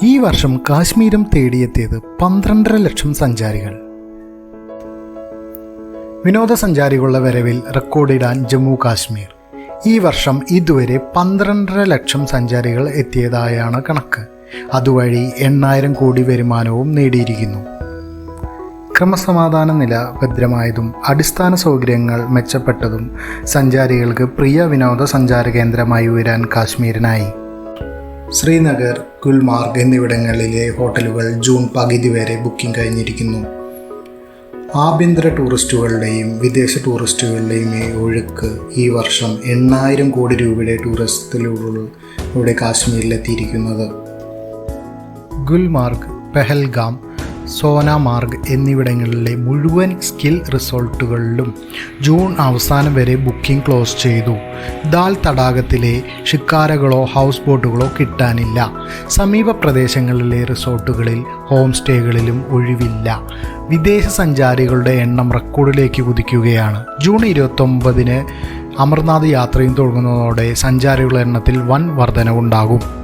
ഈ വർഷം കാശ്മീരം തേടിയെത്തിയത് 12.5 ലക്ഷം സഞ്ചാരികൾ. വിനോദസഞ്ചാരികളുടെ വരവിൽ റെക്കോർഡിടാൻ ജമ്മു കാശ്മീർ. ഈ വർഷം ഇതുവരെ 12.5 ലക്ഷം സഞ്ചാരികൾ എത്തിയതായാണ് കണക്ക്. അതുവഴി 8,000 കോടി വരുമാനവും നേടിയിരിക്കുന്നു. ക്രമസമാധാന നില ഭദ്രമായതും അടിസ്ഥാന സൗകര്യങ്ങൾ മെച്ചപ്പെട്ടതും സഞ്ചാരികൾക്ക് പ്രിയ വിനോദസഞ്ചാര കേന്ദ്രമായി ഉയരാൻ കാശ്മീരിനായി. ശ്രീനഗർ, ഗുൽമാർഗ് എന്നിവിടങ്ങളിലെ ഹോട്ടലുകൾ ജൂൺ പകുതി വരെ ബുക്കിംഗ് കഴിഞ്ഞിരിക്കുന്നു. ആഭ്യന്തര ടൂറിസ്റ്റുകളുടെയും വിദേശ ടൂറിസ്റ്റുകളുടെയും ഒഴുക്ക് ഈ വർഷം 8,000 കോടി രൂപയുടെ ടൂറിസത്തിലൂടെ കാശ്മീരിലെത്തിയിരിക്കുന്നത്. ഗുൽമാർഗ്, പെഹൽഗാം, സോനാമാർഗ് എന്നിവിടങ്ങളിലെ മുഴുവൻ സ്കിൽ റിസോർട്ടുകളിലും ജൂൺ അവസാനം വരെ ബുക്കിംഗ് ക്ലോസ് ചെയ്തു. ദാൽ തടാകത്തിലെ ഷിക്കാരകളോ ഹൗസ് ബോട്ടുകളോ കിട്ടാനില്ല. സമീപ പ്രദേശങ്ങളിലെ റിസോർട്ടുകളിൽ ഹോം സ്റ്റേകളിലും ഒഴിവില്ല. വിദേശ സഞ്ചാരികളുടെ എണ്ണം റെക്കോർഡിലേക്ക് കുതിക്കുകയാണ്. ജൂൺ 29 അമർനാഥ് യാത്രയും തുടങ്ങുന്നതോടെ സഞ്ചാരികളുടെ എണ്ണത്തിൽ വൻ വർധനവുണ്ടാകും.